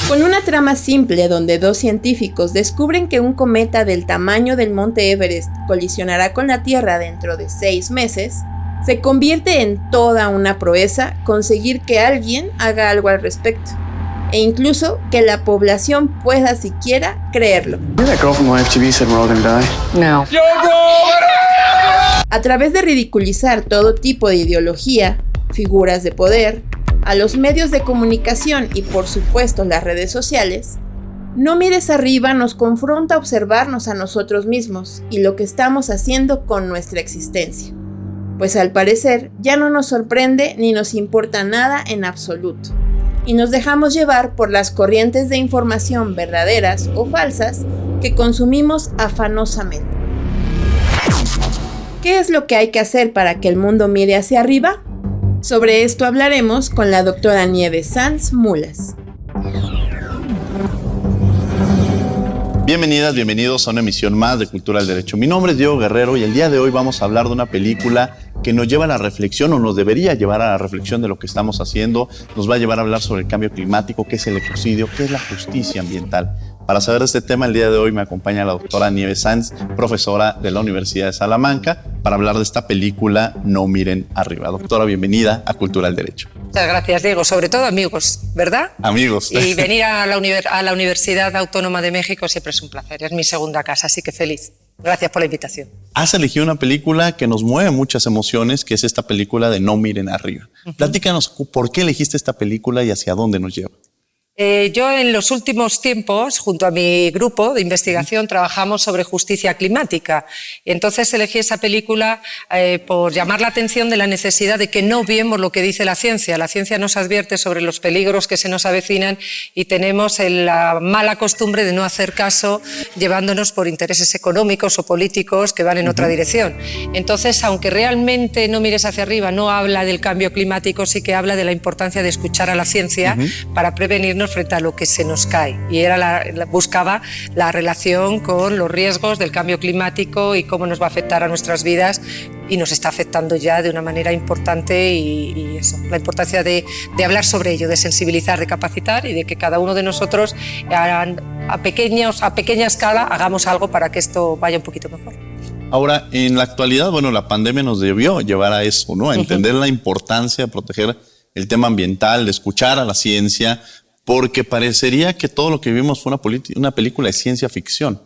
Con una trama simple donde dos científicos descubren que un cometa del tamaño del Monte Everest colisionará con la Tierra dentro de 6 meses, se convierte en toda una proeza conseguir que alguien haga algo al respecto, e incluso que la población pueda siquiera creerlo. No. A través de ridiculizar todo tipo de ideología, figuras de poder, a los medios de comunicación y por supuesto las redes sociales, No mires arriba nos confronta a observarnos a nosotros mismos y lo que estamos haciendo con nuestra existencia. Pues al parecer ya no nos sorprende ni nos importa nada en absoluto, y nos dejamos llevar por las corrientes de información verdaderas o falsas que consumimos afanosamente. ¿Qué es lo que hay que hacer para que el mundo mire hacia arriba? Sobre esto hablaremos con la doctora Nieves Sanz Mulas. Bienvenidas, bienvenidos a una emisión más de Cultura del Derecho. Mi nombre es Diego Guerrero y el día de hoy vamos a hablar de una película que nos lleva a la reflexión o nos debería llevar a la reflexión de lo que estamos haciendo. Nos va a llevar a hablar sobre el cambio climático, qué es el ecocidio, qué es la justicia ambiental. Para saber de este tema, el día de hoy me acompaña la doctora Nieves Sanz, profesora de la Universidad de Salamanca, para hablar de esta película No miren arriba. Doctora, bienvenida a Cultura del Derecho. Muchas gracias, Diego. Sobre todo amigos, ¿verdad? Amigos. Y venir a la Universidad Autónoma de México siempre es un placer. Es mi segunda casa, así que feliz. Gracias por la invitación. Has elegido una película que nos mueve muchas emociones, que es esta película de No miren arriba. Platícanos, ¿por qué elegiste esta película y hacia dónde nos lleva? Yo en los últimos tiempos, junto a mi grupo de investigación, trabajamos sobre justicia climática. Entonces elegí esa película por llamar la atención de la necesidad de que no obviemos lo que dice la ciencia. La ciencia nos advierte sobre los peligros que se nos avecinan y tenemos la mala costumbre de no hacer caso, llevándonos por intereses económicos o políticos que van en otra dirección. Entonces, aunque realmente No mires hacia arriba no habla del cambio climático, sí que habla de la importancia de escuchar a la ciencia para prevenirnos frente a lo que se nos cae, y buscaba la relación con los riesgos del cambio climático y cómo nos va a afectar a nuestras vidas, y nos está afectando ya de una manera importante, y eso, la importancia de hablar sobre ello, de sensibilizar, de capacitar y de que cada uno de nosotros a pequeña escala hagamos algo para que esto vaya un poquito mejor. Ahora, en la actualidad, bueno, la pandemia nos debió llevar a eso, ¿no? A entender la importancia de proteger el tema ambiental, de escuchar a la ciencia, porque parecería que todo lo que vivimos fue una película de ciencia ficción.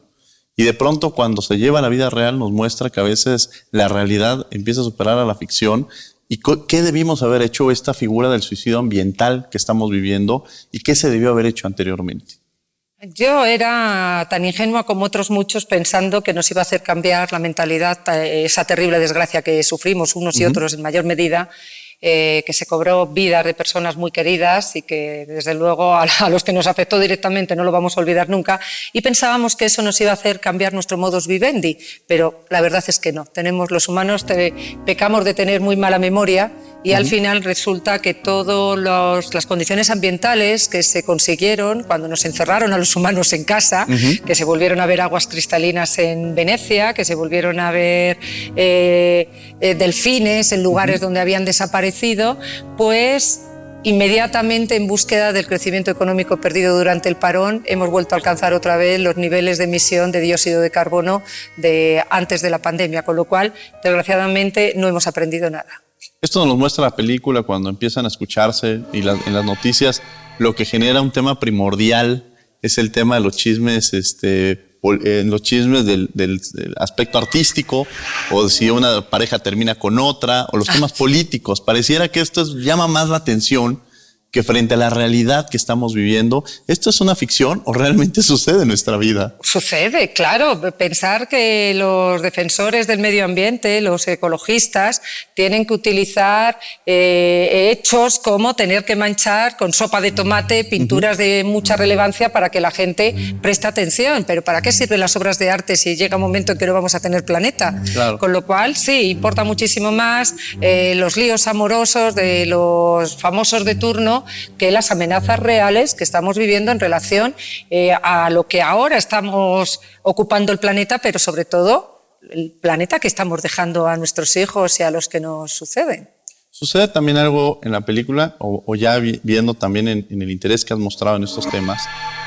Y de pronto, cuando se lleva a la vida real, nos muestra que a veces la realidad empieza a superar a la ficción. ¿Y qué debimos haber hecho esta figura del suicidio ambiental que estamos viviendo y qué se debió haber hecho anteriormente? Yo era tan ingenua como otros muchos pensando que nos iba a hacer cambiar la mentalidad, esa terrible desgracia que sufrimos unos y otros en mayor medida, que se cobró vidas de personas muy queridas y que desde luego a los que nos afectó directamente no lo vamos a olvidar nunca, y pensábamos que eso nos iba a hacer cambiar nuestro modus vivendi, pero la verdad es que no. Los humanos pecamos de tener muy mala memoria, y al final resulta que todas las condiciones ambientales que se consiguieron cuando nos encerraron a los humanos en casa, que se volvieron a ver aguas cristalinas en Venecia, que se volvieron a ver delfines en lugares donde habían desaparecido, pues inmediatamente, en búsqueda del crecimiento económico perdido durante el parón, hemos vuelto a alcanzar otra vez los niveles de emisión de dióxido de carbono de antes de la pandemia, con lo cual, desgraciadamente, no hemos aprendido nada. Esto nos muestra la película cuando empiezan a escucharse y en las noticias lo que genera un tema primordial es el tema de los chismes, los chismes del aspecto artístico, o si una pareja termina con otra, o los temas políticos. Pareciera que esto llama más la atención que frente a la realidad que estamos viviendo. ¿Esto es una ficción o realmente sucede en nuestra vida? Sucede, claro. Pensar que los defensores del medio ambiente, los ecologistas, tienen que utilizar hechos como tener que manchar con sopa de tomate pinturas de mucha relevancia para que la gente preste atención. Pero ¿para qué sirven las obras de arte si llega un momento en que no vamos a tener planeta? Claro. Con lo cual, sí, importa muchísimo más los líos amorosos de los famosos de turno que las amenazas reales que estamos viviendo en relación a lo que ahora estamos ocupando el planeta, pero sobre todo el planeta que estamos dejando a nuestros hijos y a los que nos suceden. Sucede también algo en la película, o ya viendo también en el interés que has mostrado en estos temas,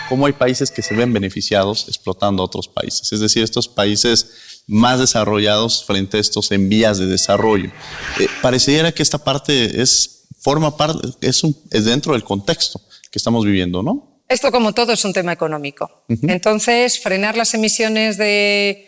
cómo hay países que se ven beneficiados explotando a otros países. Es decir, estos países más desarrollados frente a estos en vías de desarrollo. Pareciera que esta parte es dentro del contexto que estamos viviendo, ¿no? Esto, como todo, es un tema económico. Entonces, frenar las emisiones de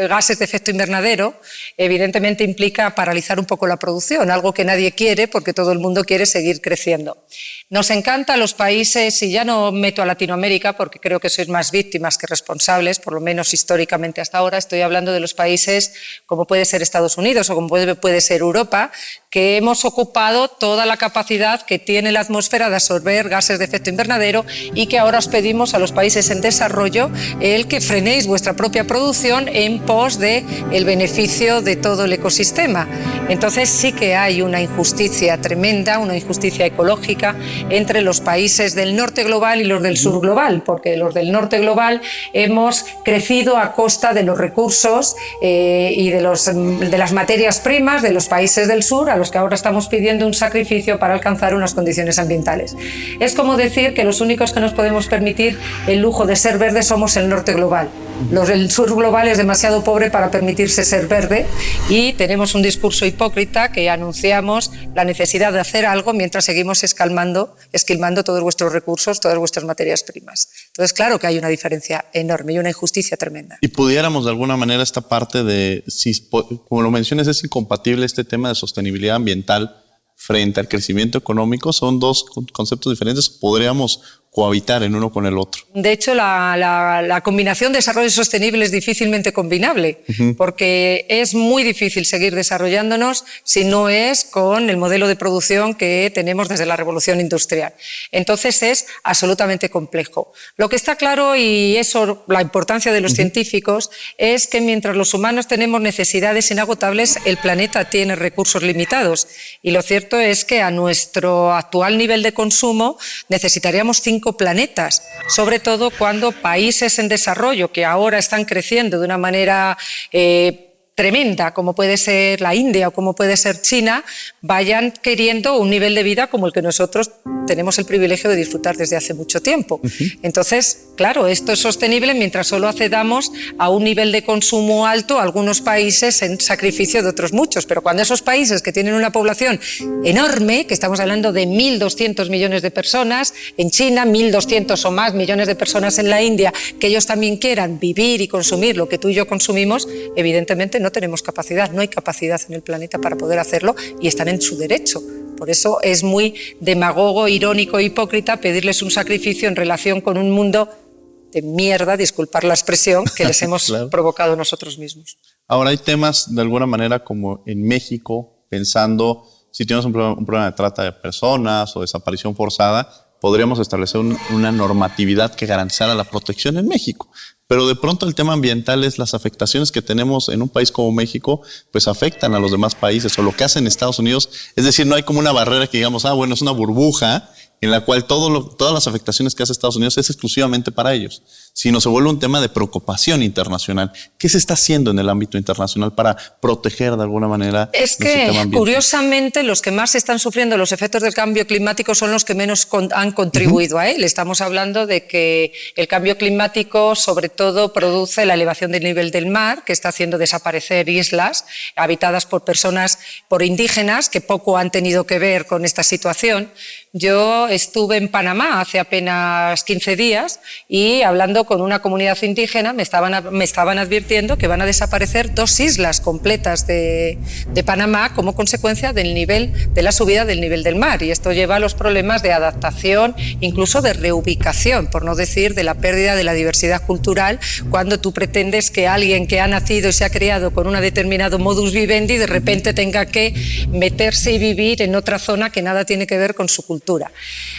gases de efecto invernadero, evidentemente implica paralizar un poco la producción, algo que nadie quiere porque todo el mundo quiere seguir creciendo. Nos encanta a los países, y ya no meto a Latinoamérica porque creo que sois más víctimas que responsables, por lo menos históricamente hasta ahora. Estoy hablando de los países como puede ser Estados Unidos o como puede ser Europa, que hemos ocupado toda la capacidad que tiene la atmósfera de absorber gases de efecto invernadero, y que ahora os pedimos a los países en desarrollo el que frenéis vuestra propia producción en pos de el beneficio de todo el ecosistema. Entonces sí que hay una injusticia tremenda, una injusticia ecológica entre los países del norte global y los del sur global, porque los del norte global hemos crecido a costa de los recursos y de las materias primas de los países del sur, a los que ahora estamos pidiendo un sacrificio para alcanzar unas condiciones ambientales. Es como decir que los únicos que nos podemos permitir el lujo de ser verdes somos el norte global. Los del sur global es demasiado pobre para permitirse ser verde, y tenemos un discurso hipócrita que anunciamos la necesidad de hacer algo mientras seguimos esquilmando todos vuestros recursos, todas vuestras materias primas. Entonces, claro que hay una diferencia enorme y una injusticia tremenda. Y pudiéramos de alguna manera esta parte de, si, como lo mencionas, es incompatible este tema de sostenibilidad ambiental frente al crecimiento económico, son dos conceptos diferentes, podríamos cohabitar en uno con el otro. De hecho, la combinación de desarrollo sostenible es difícilmente combinable, porque es muy difícil seguir desarrollándonos si no es con el modelo de producción que tenemos desde la revolución industrial. Entonces es absolutamente complejo. Lo que está claro, y eso la importancia de los científicos, es que mientras los humanos tenemos necesidades inagotables, el planeta tiene recursos limitados. Y lo cierto es que a nuestro actual nivel de consumo necesitaríamos 5 planetas, sobre todo cuando países en desarrollo que ahora están creciendo de una manera tremenda, como puede ser la India o como puede ser China, vayan queriendo un nivel de vida como el que nosotros tenemos el privilegio de disfrutar desde hace mucho tiempo. Entonces, claro, esto es sostenible mientras solo accedamos a un nivel de consumo alto a algunos países en sacrificio de otros muchos, pero cuando esos países que tienen una población enorme, que estamos hablando de 1.200 millones de personas, en China 1.200 o más millones de personas en la India, que ellos también quieran vivir y consumir lo que tú y yo consumimos, evidentemente no tenemos capacidad, no hay capacidad en el planeta para poder hacerlo, y están en su derecho. Por eso es muy demagogo, irónico e hipócrita pedirles un sacrificio en relación con un mundo de mierda, disculpar la expresión, que les hemos claro. provocado nosotros mismos. Ahora hay temas de alguna manera como en México, pensando si tenemos un problema de trata de personas o desaparición forzada, podríamos establecer una normatividad que garantizara la protección en México. Pero de pronto el tema ambiental es las afectaciones que tenemos en un país como México, pues afectan a los demás países, o lo que hacen Estados Unidos. Es decir, no hay como una barrera que digamos, bueno, es una burbuja en la cual todas las afectaciones que hace Estados Unidos es exclusivamente para ellos, sino se vuelve un tema de preocupación internacional. ¿Qué se está haciendo en el ámbito internacional para proteger de alguna manera el sistema ambiental? Es que, curiosamente, los que más están sufriendo los efectos del cambio climático son los que menos han contribuido a él. Estamos hablando de que el cambio climático, sobre todo, produce la elevación del nivel del mar, que está haciendo desaparecer islas habitadas por personas, por indígenas, que poco han tenido que ver con esta situación. Yo estuve en Panamá hace apenas 15 días y hablando con una comunidad indígena me estaban advirtiendo que van a desaparecer 2 islas completas de Panamá como consecuencia de la subida del nivel del mar, y esto lleva a los problemas de adaptación, incluso de reubicación, por no decir de la pérdida de la diversidad cultural, cuando tú pretendes que alguien que ha nacido y se ha criado con un determinado modus vivendi de repente tenga que meterse y vivir en otra zona que nada tiene que ver con su cultura.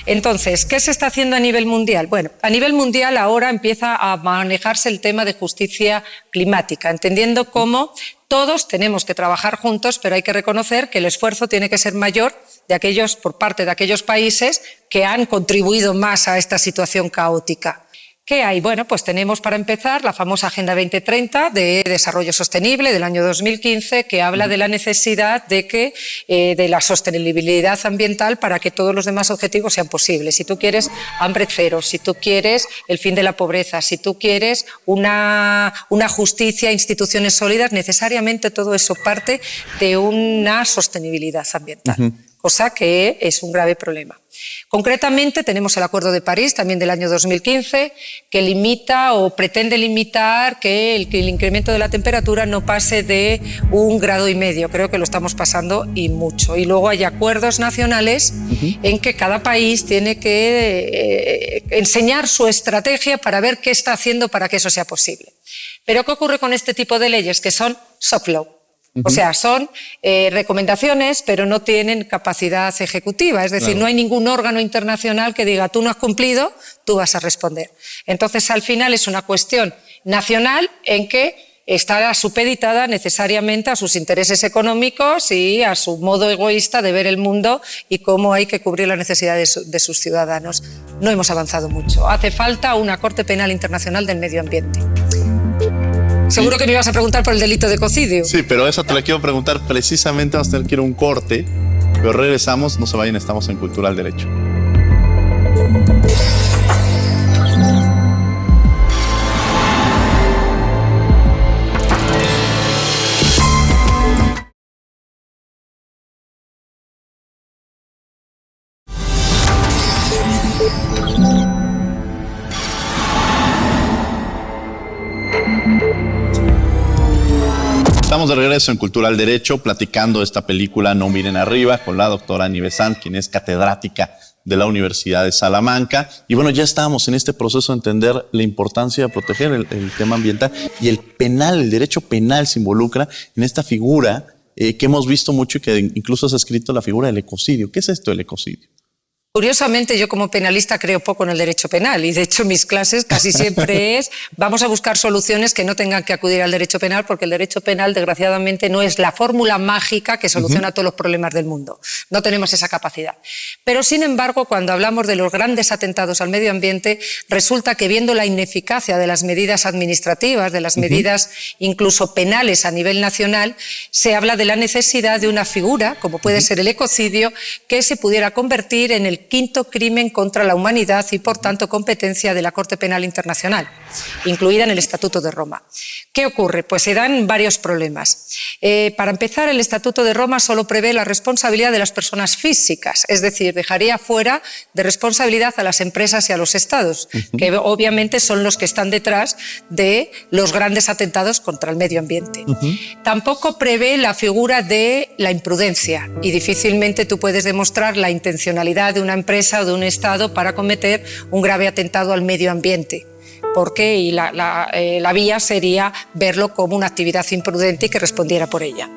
Entonces, ¿qué se está haciendo a nivel mundial? Bueno, a nivel mundial ahora empieza a manejarse el tema de justicia climática, entendiendo cómo todos tenemos que trabajar juntos, pero hay que reconocer que el esfuerzo tiene que ser mayor por parte de aquellos países que han contribuido más a esta situación caótica. ¿Qué hay? Bueno, pues tenemos para empezar la famosa Agenda 2030 de Desarrollo Sostenible del año 2015, que habla de la necesidad de la sostenibilidad ambiental para que todos los demás objetivos sean posibles. Si tú quieres hambre cero, si tú quieres el fin de la pobreza, si tú quieres una justicia, instituciones sólidas, necesariamente todo eso parte de una sostenibilidad ambiental, cosa que es un grave problema. Concretamente tenemos el Acuerdo de París, también del año 2015, que limita o pretende limitar que el incremento de la temperatura no pase de 1,5 grados. Creo que lo estamos pasando y mucho. Y luego hay acuerdos nacionales en que cada país tiene que enseñar su estrategia para ver qué está haciendo para que eso sea posible. Pero ¿qué ocurre con este tipo de leyes? Que son soft law. O sea, son recomendaciones, pero no tienen capacidad ejecutiva. Es decir, no hay ningún órgano internacional que diga, tú no has cumplido, tú vas a responder. Entonces, al final es una cuestión nacional en que está supeditada necesariamente a sus intereses económicos y a su modo egoísta de ver el mundo y cómo hay que cubrir las necesidades de sus ciudadanos. No hemos avanzado mucho. Hace falta una Corte Penal Internacional del Medio Ambiente. Seguro que me ibas a preguntar por el delito de ecocidio. Sí, pero eso te lo quiero preguntar precisamente. Vamos a tener que ir a un corte, pero regresamos. No se vayan, estamos en Cultura al Derecho. Estamos de regreso en Cultura al Derecho, platicando de esta película No miren arriba con la doctora Annie Besant, quien es catedrática de la Universidad de Salamanca. Y bueno, ya estábamos en este proceso de entender la importancia de proteger el tema ambiental, y el penal, el derecho penal se involucra en esta figura que hemos visto mucho y que incluso has escrito, la figura del ecocidio. ¿Qué es esto del ecocidio? Curiosamente, yo como penalista creo poco en el derecho penal y de hecho mis clases casi siempre vamos a buscar soluciones que no tengan que acudir al derecho penal, porque el derecho penal desgraciadamente no es la fórmula mágica que soluciona todos los problemas del mundo. No tenemos esa capacidad. Pero sin embargo, cuando hablamos de los grandes atentados al medio ambiente, resulta que viendo la ineficacia de las medidas administrativas, de las medidas incluso penales a nivel nacional, se habla de la necesidad de una figura, como puede ser el ecocidio, que se pudiera convertir en el quinto crimen contra la humanidad y, por tanto, competencia de la Corte Penal Internacional, incluida en el Estatuto de Roma. ¿Qué ocurre? Pues se dan varios problemas. Para empezar, el Estatuto de Roma solo prevé la responsabilidad de las personas físicas, es decir, dejaría fuera de responsabilidad a las empresas y a los estados, que obviamente son los que están detrás de los grandes atentados contra el medio ambiente. Tampoco prevé la figura de la imprudencia, y difícilmente tú puedes demostrar la intencionalidad de una empresa o de un Estado para cometer un grave atentado al medio ambiente, porque la vía sería verlo como una actividad imprudente y que respondiera por ella.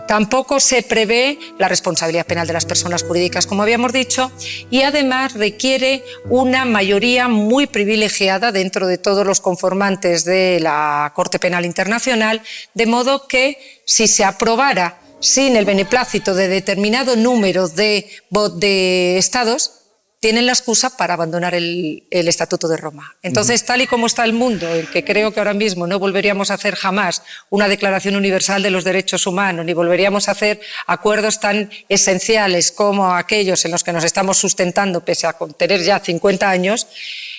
Tampoco se prevé la responsabilidad penal de las personas jurídicas, como habíamos dicho, y además requiere una mayoría muy privilegiada dentro de todos los conformantes de la Corte Penal Internacional, de modo que si se aprobara sin el beneplácito de determinado número de estados, tienen la excusa para abandonar el Estatuto de Roma. Entonces, tal y como está el mundo, en que creo que ahora mismo no volveríamos a hacer jamás una Declaración Universal de los Derechos Humanos, ni volveríamos a hacer acuerdos tan esenciales como aquellos en los que nos estamos sustentando, pese a tener ya 50 años,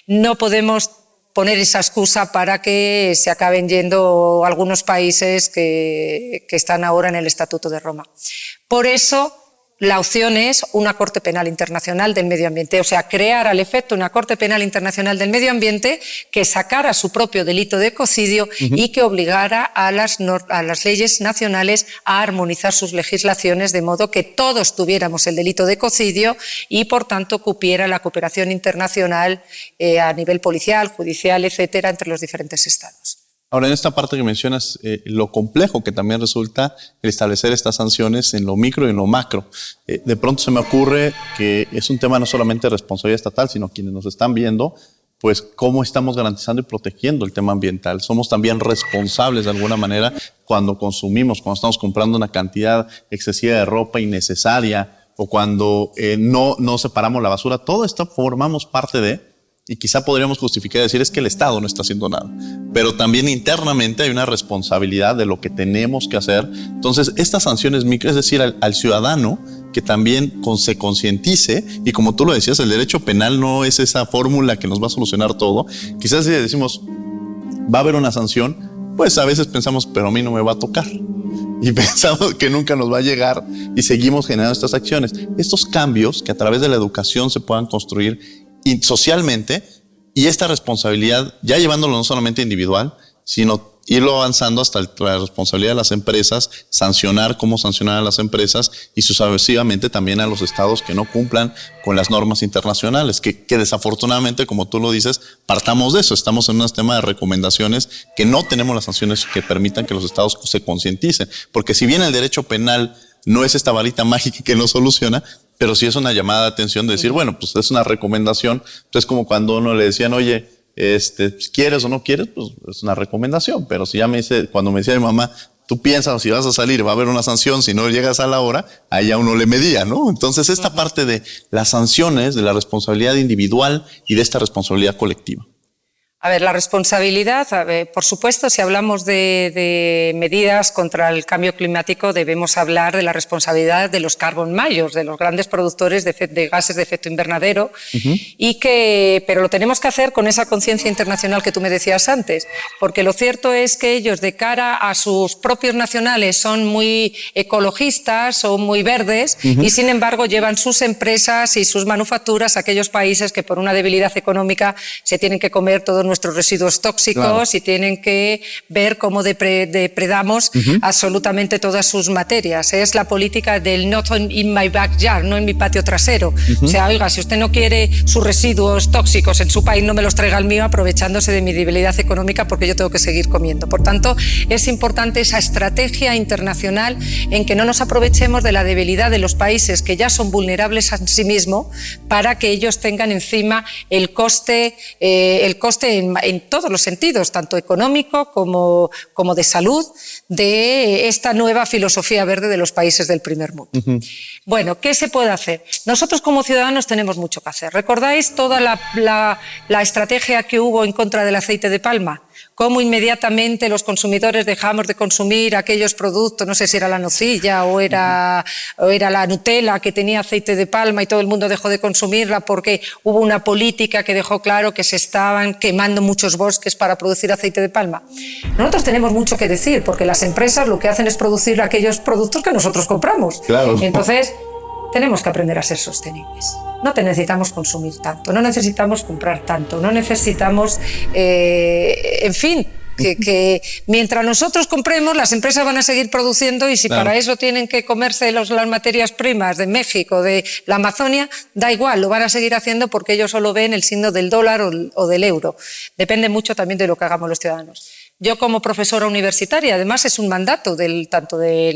no podemos poner esa excusa para que se acaben yendo algunos países que están ahora en el Estatuto de Roma. Por eso, la opción es una Corte Penal Internacional del Medio Ambiente, o sea, crear al efecto una Corte Penal Internacional del Medio Ambiente que sacara su propio delito de ecocidio y que obligara a las leyes nacionales a armonizar sus legislaciones de modo que todos tuviéramos el delito de ecocidio y, por tanto, cupiera la cooperación internacional a nivel policial, judicial, etcétera, entre los diferentes estados. Ahora, en esta parte que mencionas, lo complejo que también resulta el establecer estas sanciones en lo micro y en lo macro. De pronto se me ocurre que es un tema no solamente de responsabilidad estatal, sino quienes nos están viendo, pues cómo estamos garantizando y protegiendo el tema ambiental. Somos también responsables de alguna manera cuando consumimos, cuando estamos comprando una cantidad excesiva de ropa innecesaria o cuando no separamos la basura. Todo esto formamos parte de... y quizá podríamos justificar y decir es que el Estado no está haciendo nada, pero también internamente hay una responsabilidad de lo que tenemos que hacer. Entonces, estas sanciones micro, es decir, al ciudadano que también se concientice, y como tú lo decías, el derecho penal no es esa fórmula que nos va a solucionar todo. Quizás si decimos, va a haber una sanción, pues a veces pensamos, pero a mí no me va a tocar. Y pensamos que nunca nos va a llegar y seguimos generando estas acciones. Estos cambios que a través de la educación se puedan construir socialmente, y esta responsabilidad, ya llevándolo no solamente individual, sino irlo avanzando hasta la responsabilidad de las empresas, cómo sancionar a las empresas y sucesivamente también a los estados que no cumplan con las normas internacionales, que desafortunadamente, como tú lo dices, partamos de eso. Estamos en un tema de recomendaciones que no tenemos las sanciones que permitan que los estados se concienticen, porque si bien el derecho penal no es esta varita mágica que lo soluciona, pero sí es una llamada de atención de decir, bueno, pues es una recomendación. Entonces, como cuando uno le decían, oye, ¿quieres o no quieres? Pues es una recomendación. Pero si ya cuando me decía mi mamá, tú piensas, si vas a salir, va a haber una sanción, si no llegas a la hora, ahí ya uno le medía, ¿no? Entonces, esta parte de las sanciones, de la responsabilidad individual y de esta responsabilidad colectiva. A ver, la responsabilidad, por supuesto, si hablamos de medidas contra el cambio climático, debemos hablar de la responsabilidad de los carbon majors, de los grandes productores de gases de efecto invernadero, pero lo tenemos que hacer con esa conciencia internacional que tú me decías antes, porque lo cierto es que ellos, de cara a sus propios nacionales, son muy ecologistas o muy verdes, y sin embargo llevan sus empresas y sus manufacturas a aquellos países que por una debilidad económica se tienen que comer todos nuestros residuos tóxicos, claro, y tienen que ver cómo depredamos absolutamente todas sus materias. Es la política del not in my backyard, no en mi patio trasero. O sea, oiga, si usted no quiere sus residuos tóxicos en su país, no me los traiga al mío, aprovechándose de mi debilidad económica, porque yo tengo que seguir comiendo. Por tanto, es importante esa estrategia internacional en que no nos aprovechemos de la debilidad de los países que ya son vulnerables a sí mismos, para que ellos tengan encima el coste en todos los sentidos, tanto económico como de salud, de esta nueva filosofía verde de los países del primer mundo. Bueno, ¿qué se puede hacer? Nosotros como ciudadanos tenemos mucho que hacer. ¿Recordáis toda la estrategia que hubo en contra del aceite de palma? Cómo inmediatamente los consumidores dejamos de consumir aquellos productos, no sé si era la nocilla o era la Nutella que tenía aceite de palma, y todo el mundo dejó de consumirla porque hubo una política que dejó claro que se estaban quemando muchos bosques para producir aceite de palma. Nosotros tenemos mucho que decir, porque las empresas lo que hacen es producir aquellos productos que nosotros compramos. Claro. Entonces, tenemos que aprender a ser sostenibles. No necesitamos consumir tanto, no necesitamos comprar tanto, no necesitamos, en fin, que mientras nosotros compremos, las empresas van a seguir produciendo, y si claro, para eso tienen que comerse las materias primas de México, de la Amazonia, da igual, lo van a seguir haciendo porque ellos solo ven el signo del dólar o del euro. Depende mucho también de lo que hagamos los ciudadanos. Yo, como profesora universitaria, además es un mandato tanto de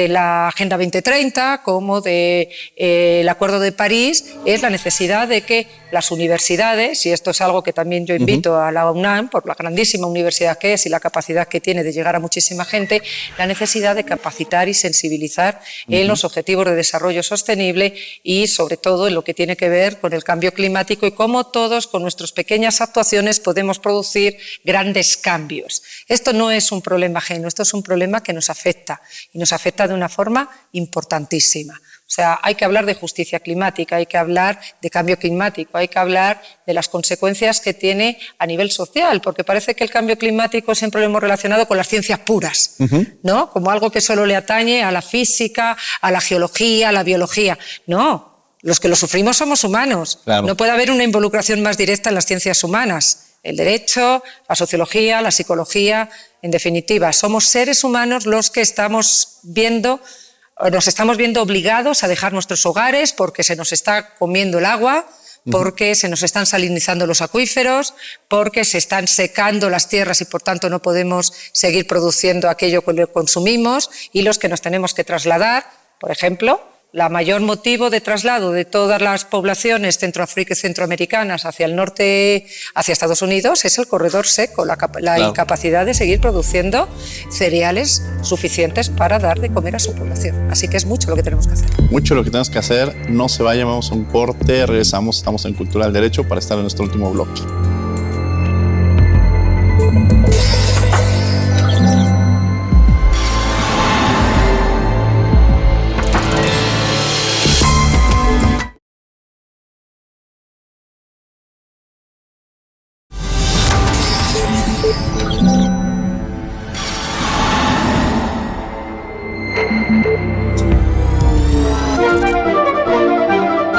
la Agenda 2030 como del Acuerdo de París, es la necesidad de que las universidades, y esto es algo que también yo invito a la UNAM, por la grandísima universidad que es y la capacidad que tiene de llegar a muchísima gente, la necesidad de capacitar y sensibilizar en los objetivos de desarrollo sostenible, y sobre todo en lo que tiene que ver con el cambio climático, y cómo todos con nuestras pequeñas actuaciones podemos producir grandes cambios. Esto no es un problema ajeno, esto es un problema que nos afecta, y nos afecta de una forma importantísima. O sea, hay que hablar de justicia climática, hay que hablar de cambio climático, hay que hablar de las consecuencias que tiene a nivel social, porque parece que el cambio climático siempre lo hemos relacionado con las ciencias puras, ¿no? Como algo que solo le atañe a la física, a la geología, a la biología. No, los que lo sufrimos somos humanos. Claro. No puede haber una involucración más directa en las ciencias humanas. El derecho, la sociología, la psicología, en definitiva, somos seres humanos los que nos estamos viendo obligados a dejar nuestros hogares porque se nos está comiendo el agua, porque se nos están salinizando los acuíferos, porque se están secando las tierras y por tanto no podemos seguir produciendo aquello que consumimos, y los que nos tenemos que trasladar, por ejemplo, La mayor motivo de traslado de todas las poblaciones centroamericanas hacia el norte, hacia Estados Unidos, es el corredor seco, la incapacidad de seguir produciendo cereales suficientes para dar de comer a su población. Así que es mucho lo que tenemos que hacer. Mucho lo que tenemos que hacer. No se vaya, vamos a un corte, regresamos, estamos en Cultura del Derecho para estar en nuestro último bloque.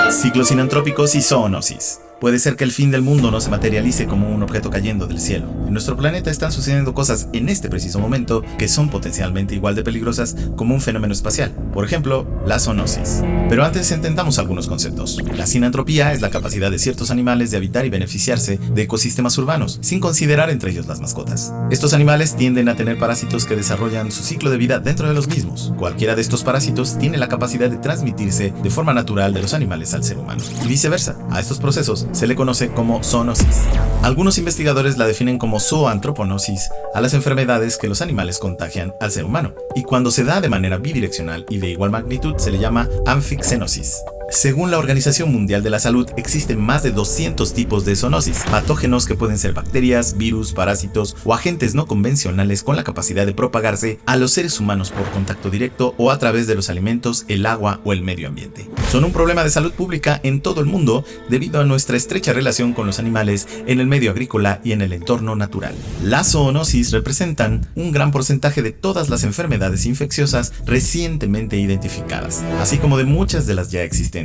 Ciclos sinantrópicos y zoonosis. Puede ser que el fin del mundo no se materialice como un objeto cayendo del cielo. En nuestro planeta están sucediendo cosas en este preciso momento que son potencialmente igual de peligrosas como un fenómeno espacial. Por ejemplo, la zoonosis. Pero antes entendamos algunos conceptos. La sinantropía es la capacidad de ciertos animales de habitar y beneficiarse de ecosistemas urbanos, sin considerar entre ellos las mascotas. Estos animales tienden a tener parásitos que desarrollan su ciclo de vida dentro de los mismos. Cualquiera de estos parásitos tiene la capacidad de transmitirse de forma natural de los animales al ser humano. Y viceversa. A estos procesos se le conoce como zoonosis. Algunos investigadores la definen como zooantroponosis a las enfermedades que los animales contagian al ser humano, y cuando se da de manera bidireccional y de igual magnitud se le llama anfixenosis. Según la Organización Mundial de la Salud, existen más de 200 tipos de zoonosis, patógenos que pueden ser bacterias, virus, parásitos o agentes no convencionales con la capacidad de propagarse a los seres humanos por contacto directo o a través de los alimentos, el agua o el medio ambiente. Son un problema de salud pública en todo el mundo debido a nuestra estrecha relación con los animales en el medio agrícola y en el entorno natural. Las zoonosis representan un gran porcentaje de todas las enfermedades infecciosas recientemente identificadas, así como de muchas de las ya existentes.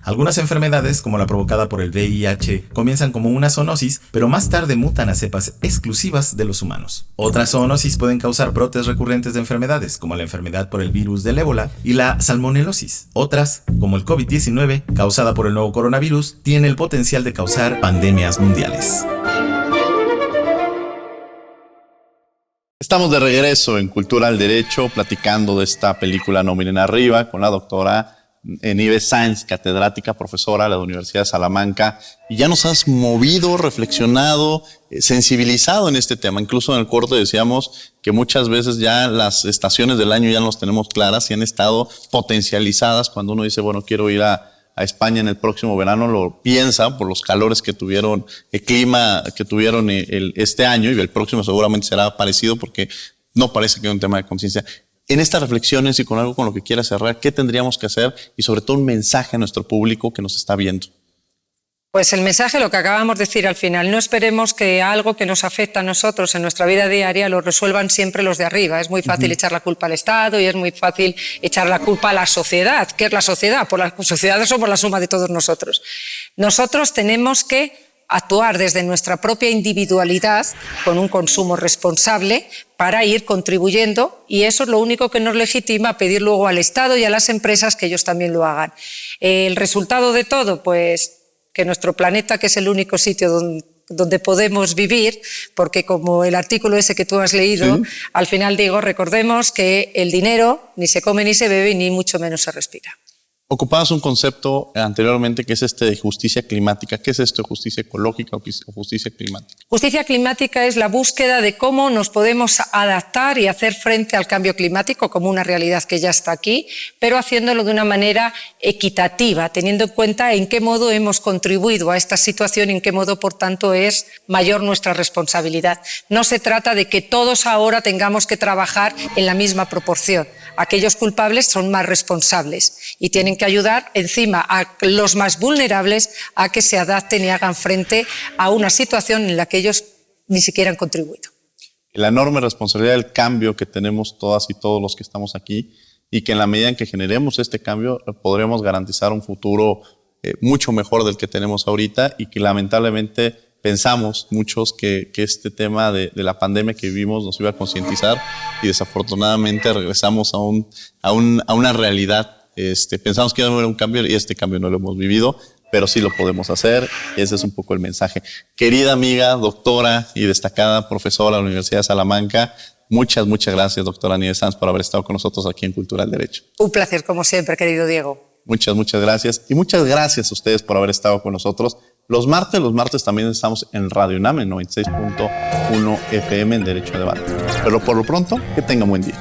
Algunas enfermedades, como la provocada por el VIH, comienzan como una zoonosis, pero más tarde mutan a cepas exclusivas de los humanos. Otras zoonosis pueden causar brotes recurrentes de enfermedades, como la enfermedad por el virus del ébola y la salmonelosis. Otras, como el COVID-19, causada por el nuevo coronavirus, tiene el potencial de causar pandemias mundiales. Estamos de regreso en Cultura del Derecho, platicando de esta película No miren arriba con la doctora Nieves Sáenz, catedrática, profesora de la Universidad de Salamanca, y ya nos has movido, reflexionado, sensibilizado en este tema. Incluso en el corte decíamos que muchas veces ya las estaciones del año ya no las tenemos claras y han estado potencializadas. Cuando uno dice, bueno, quiero ir a España en el próximo verano, lo piensa por los calores que tuvieron, el clima que tuvieron este año, y el próximo seguramente será parecido porque no parece que es un tema de conciencia. En estas reflexiones y con algo con lo que quiera cerrar, ¿qué tendríamos que hacer? Y sobre todo un mensaje a nuestro público que nos está viendo. Pues el mensaje, lo que acabamos de decir al final, no esperemos que algo que nos afecta a nosotros en nuestra vida diaria lo resuelvan siempre los de arriba. Es muy fácil echar la culpa al Estado y es muy fácil echar la culpa a la sociedad. ¿Qué es la sociedad? Pues la sociedad somos la suma de todos nosotros. Nosotros tenemos que actuar desde nuestra propia individualidad con un consumo responsable para ir contribuyendo, y eso es lo único que nos legitima a pedir luego al Estado y a las empresas que ellos también lo hagan. El resultado de todo, pues que nuestro planeta, que es el único sitio donde podemos vivir, porque como el artículo ese que tú has leído, sí, al final digo, recordemos que el dinero ni se come ni se bebe ni mucho menos se respira. Ocupabas un concepto anteriormente que es de justicia climática. ¿Qué es esto de justicia ecológica o justicia climática? Justicia climática es la búsqueda de cómo nos podemos adaptar y hacer frente al cambio climático como una realidad que ya está aquí, pero haciéndolo de una manera equitativa, teniendo en cuenta en qué modo hemos contribuido a esta situación y en qué modo, por tanto, es mayor nuestra responsabilidad. No se trata de que todos ahora tengamos que trabajar en la misma proporción. Aquellos culpables son más responsables y tienen que ayudar encima a los más vulnerables a que se adapten y hagan frente a una situación en la que ellos ni siquiera han contribuido. La enorme responsabilidad del cambio que tenemos todas y todos los que estamos aquí, y que en la medida en que generemos este cambio podremos garantizar un futuro mucho mejor del que tenemos ahorita, y que lamentablemente pensamos muchos que este tema de la pandemia que vivimos nos iba a concientizar, y desafortunadamente regresamos a una realidad. Pensamos que iba a haber un cambio y este cambio no lo hemos vivido, pero sí lo podemos hacer, y ese es un poco el mensaje. Querida amiga, doctora y destacada profesora de la Universidad de Salamanca, muchas gracias, doctora Nieves Sáenz, por haber estado con nosotros aquí en Cultura del Derecho. Un placer, como siempre, querido Diego. Muchas gracias. Y muchas gracias a ustedes por haber estado con nosotros. Los martes también estamos en Radio UNAM, en 96.1 FM en Derecho a Debate. Pero por lo pronto, que tengan buen día.